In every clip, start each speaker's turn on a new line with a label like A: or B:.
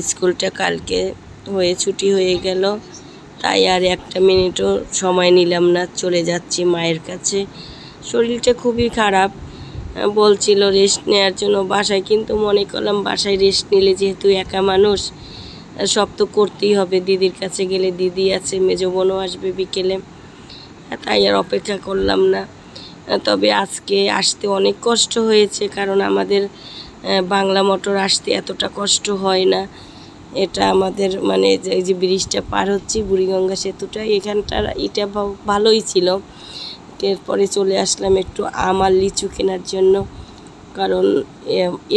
A: স্কুলটা কালকে হয়ে ছুটি হয়ে গেল, তাই আর একটা মিনিটও সময় নিলাম না, চলে যাচ্ছি মায়ের কাছে। শরীরটা খুবই খারাপ, বলছিল রেস্ট নেওয়ার জন্য বাসায়, কিন্তু মনে করলাম বাসায় রেস্ট নিলে যেহেতু একা মানুষ সব তো করতেই হবে। দিদির কাছে গেলে দিদি আছে, মেজো বোনও আসবে বিকেলে, তাই আর অপেক্ষা করলাম না। তবে আজকে আসতে অনেক কষ্ট হয়েছে, কারণ আমাদের বাংলা মোটর আসতে এতটা কষ্ট হয় না। এটা আমাদের মানে এই যে ব্রিজটা পার হচ্ছি, বুড়িগঙ্গা সেতুটা, এখানটার এটা ভালোই ছিল। এরপরে চলে আসলাম একটু আম আর লিচু কেনার জন্য, কারণ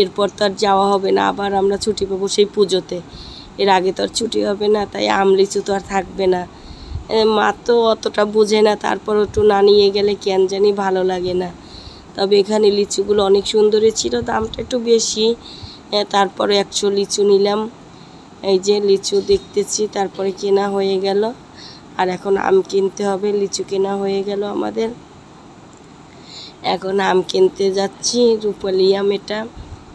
A: এরপর তো আর যাওয়া হবে না, আবার আমরা ছুটি পাবো সেই পুজোতে, এর আগে তো আর ছুটি হবে না, তাই আম লিচু তো আর থাকবে না। মা তো অতটা বোঝে না, তারপর একটু না নিয়ে গেলে কেন জানি ভালো লাগে না। তবে এখানে লিচুগুলো অনেক সুন্দরই ছিল, দামটা একটু বেশি, তারপরে 100 লিচু নিলাম। এই যে লিচু দেখতেছি, তারপরে কেনা হয়ে গেল। আর এখন আম কিনতে হবে, লিচু কেনা হয়ে গেল আমাদের, এখন আম কিনতে যাচ্ছি। রূপালি আম, এটা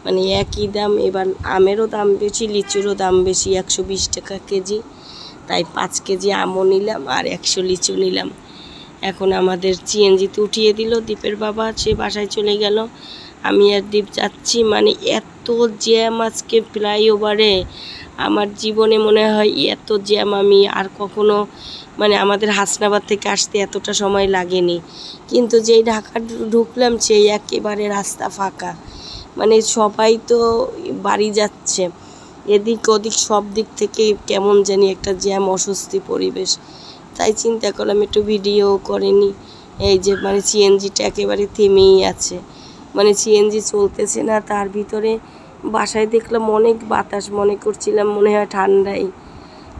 A: মানে একই দাম, এবার আমেরও দাম বেশি, লিচুরও দাম বেশি, 120 টাকা কেজি। তাই 5 কেজি আমও নিলাম আর 100 লিচু নিলাম। এখন আমাদের সিএনজিতে উঠিয়ে দিল দীপের বাবা, সে বাসায় চলে গেল। আমি আর দীপ যাচ্ছি, মানে এত জ্যাম আজকে ফ্লাইওভারে, আমার জীবনে মনে হয় এত জ্যাম আমি আর কখনো, মানে আমাদের হাসনাবাদ থেকে আসতে এতটা সময় লাগেনি, কিন্তু যেই ঢাকা ঢুকলাম সেই একেবারে রাস্তা ফাঁকা, মানে সবাই তো বাড়ি যাচ্ছে, এদিক ওদিক সব দিক থেকে কেমন জানি একটা জ্যাম, অস্বস্তি পরিবেশ। তাই চিন্তা করলাম একটু ভিডিও করিনি। এই যে মানে সিএনজিটা একেবারে থেমেই আছে, মানে সিএনজি চলতেছে না, তার ভিতরে বাসায় দেখলাম অনেক বাতাস, মনে করছিলাম মনে হয় ঠান্ডাই,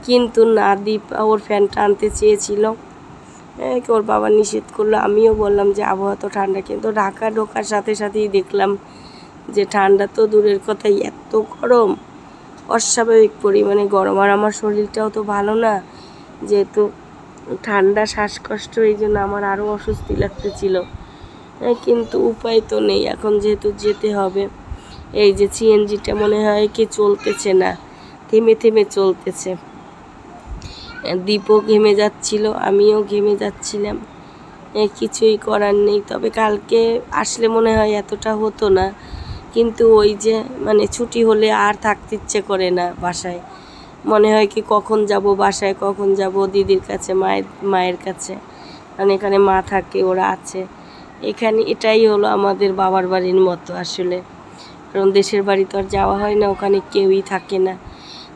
A: কিন্তু না, দীপ ওর ফ্যানটা আনতে চেয়েছিল, ওর বাবা নিষেধ করলো। আমিও বললাম যে আবহাওয়া তো ঠান্ডা, কিন্তু ঢাকা ঢোকার সাথে সাথেই দেখলাম যে ঠান্ডা তো দূরের কথাই, এত গরম, অস্বাভাবিক পরিমাণে গরম। আর আমার শরীরটাও তো ভালো না, যেহেতু ঠান্ডা শ্বাসকষ্ট, এই জন্য আমার আরও অস্বস্তি লাগতেছিল, কিন্তু উপায় তো নেই, এখন যেহেতু যেতে হবে। এই যে সিএনজিটা মনে হয় কি চলতেছে না, থেমে থেমে চলতেছে। দীপও ঘেমে যাচ্ছিল, আমিও ঘেমে যাচ্ছিলাম, কিছুই করার নেই। তবে কালকে আসলে মনে হয় এতটা হতো না, কিন্তু ওই যে মানে ছুটি হলে আর থাকতে ইচ্ছে করে না বাসায়, মনে হয় কি কখন যাব বাসায়, কখন যাব দিদির কাছে, মায়ের কাছে, কারণ এখানে মা থাকে, ওরা আছে এখানে। এটাই হলো আমাদের বাবার বাড়ির মতো আসলে, কারণ দেশের বাড়ি তো আর যাওয়া হয় না, ওখানে কেউই থাকে না,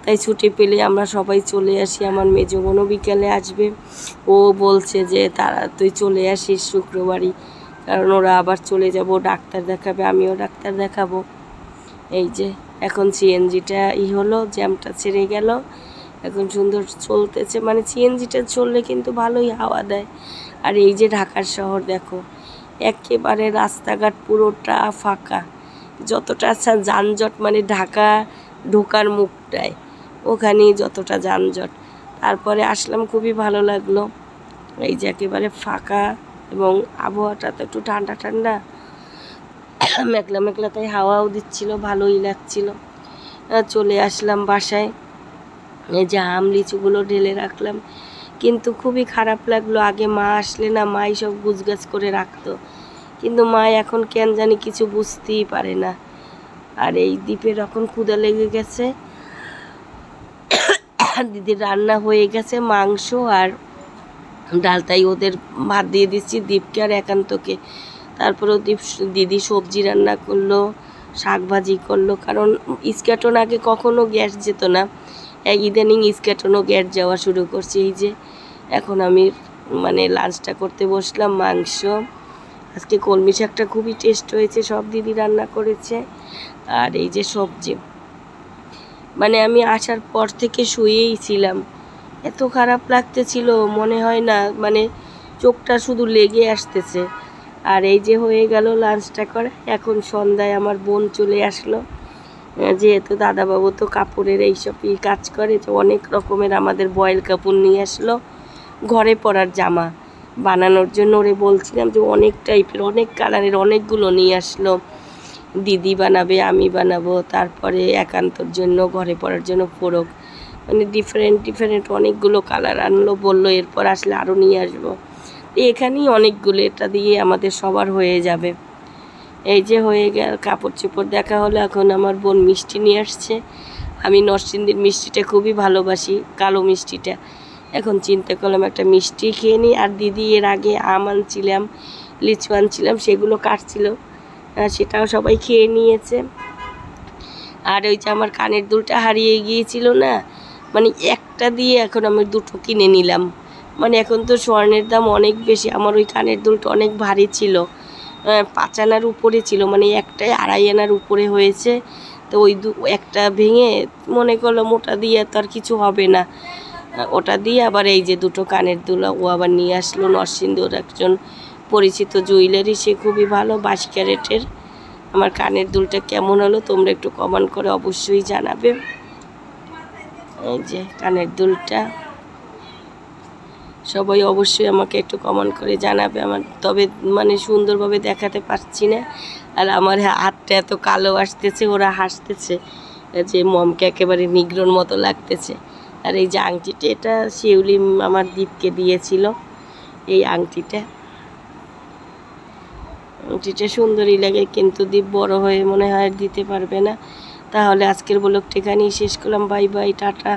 A: তাই ছুটি পেলে আমরা সবাই চলে আসি। আমার মেজো বোনও বিকেলে আসবে, ও বলছে যে তারা তুই চলে আসিস শুক্রবারই, কারণ ওরা আবার চলে যাব ডাক্তার দেখাবে, আমিও ডাক্তার দেখাবো। এই যে এখন সিএনজিটা হলো, জ্যামটা ছেড়ে গেল, এখন সুন্দর চলতেছে, মানে সিএনজিটা চললে কিন্তু ভালোই হাওয়া দেয়। আর এই যে ঢাকার শহর দেখো, একেবারে রাস্তাঘাট পুরোটা ফাঁকা, যতটা আচ্ছা যানজট, মানে ঢাকা ঢোকার মুখটায় ওখানেই যতটা যানজট। তারপরে আসলাম, খুবই ভালো লাগলো, এই যে একেবারে ফাঁকা, এবং আবহাওয়াটা তো একটু ঠান্ডা ঠান্ডা, মেঘলা মেঘলা, তাই হাওয়াও দিচ্ছিল, ভালোই লাগছিল। চলে আসলাম বাসায়, এই যে আম লিচুগুলো ঢেলে রাখলাম, কিন্তু খুবই খারাপ লাগলো, আগে মা আসলে না মাই সব গুছগাছ করে রাখতো, কিন্তু মা এখন কেন জানি কিছু বুঝতেই পারে না। আর এই দ্বীপের এখন ক্ষুধা লেগে গেছে, দিদির রান্না হয়ে গেছে মাংস আর ডাল, তাই ওদের ভাত দিয়ে দিচ্ছি, দীপকে আর একান্তকে। তারপরেও দিদি সবজি রান্না করলো, শাক ভাজি করলো, কারণ স্ক্যাটন আগে কখনো গ্যাস যেত না, ইদানিং স্ক্যাটনও গ্যাস যাওয়া শুরু করছে। এই যে এখন আমি মানে লাঞ্চটা করতে বসলাম, মাংস, আজকে কলমি শাকটা খুবই টেস্ট হয়েছে, সব দিদি রান্না করেছে, আর এই যে সবজি। মানে আমি আসার পর থেকে শুয়েই ছিলাম, এত খারাপ লাগতেছিল, মনে হয় না মানে চোখটা শুধু লেগে আসতেছে। আর এই যে হয়ে গেল লাঞ্চটা করে, এখন সন্ধ্যায় আমার বোন চলে আসলো, যেহেতু দাদাবাবু তো কাপড়ের এইসবই কাজ করে, তো অনেক রকমের আমাদের বয়েল কাপড় নিয়ে আসলো, ঘরে পরার জামা বানানোর জন্য। ওরে বলছিলাম যে অনেক টাইপের, অনেক কালারের অনেকগুলো নিয়ে আসলো, দিদি বানাবে, আমি বানাবো, তারপরে একান্তর জন্য ঘরে পরার জন্য ফোরক, মানে ডিফারেন্ট ডিফারেন্ট অনেকগুলো কালার আনলো, বললো এরপর আসলে আরও নিয়ে আসবো। এখানেই অনেকগুলো, এটা দিয়ে আমাদের সবার হয়ে যাবে। এই যে হয়ে গেল, কাপড় চোপড় দেখা হলো। এখন আমার বোন মিষ্টি নিয়ে আসছে। আমি নরসিংদীর মিষ্টিটা খুবই ভালোবাসি, কালো মিষ্টিটা। এখন চিন্তা করলাম একটা মিষ্টি খেয়ে নিই। আর দিদি এর আগে আম আনছিলাম, লিচু আনছিলাম, সেগুলো কাটছিল, সেটাও সবাই খেয়ে নিয়েছে। আর ওই যে আমার কানের দুলটা হারিয়ে গিয়েছিল না, মানে একটা দিয়ে এখন আমি দুটো কিনে নিলাম। মানে এখন তো স্বর্ণের দাম অনেক বেশি, আমার ওই কানের দুলটা অনেক ভারী ছিল, 5 আনার উপরে ছিল, মানে একটাই 2.5 আনার উপরে হয়েছে। তো ওই একটা ভেঙে মনে করলাম ওটা দিয়ে তো আর কিছু হবে না, ওটা দিয়ে আবার এই যে দুটো কানের দুল ও আবার নিয়ে আসলো। নরসিংদীর একজন পরিচিত জুয়েলারি, সে খুবই ভালো, 22 ক্যারেটের। আমার কানের দুলটা কেমন হলো তোমরা একটু কমেন্ট করে অবশ্যই জানাবে। এই যে কানের দুলটা, সবাই অবশ্যই আমাকে একটু কমেন্ট করে জানাবে। আমার তবে মানে সুন্দরভাবে দেখাতে পারছি না, আর আমার হাতটা এত কালো আসতেছে, ওরা হাসতেছে যে মমকে একেবারে নিগ্রোর মতো লাগতেছে। আর এই যে আংটিটা, এটা শিউলি আমার দীপকে দিয়েছিল, এই আংটিটা সুন্দরই লাগে, কিন্তু দীপ বড় হয়ে মনে হয় দিতে পারবে না। তাহলে আজকের ব্লগটা এখানেই শেষ করলাম। Bye bye, tata.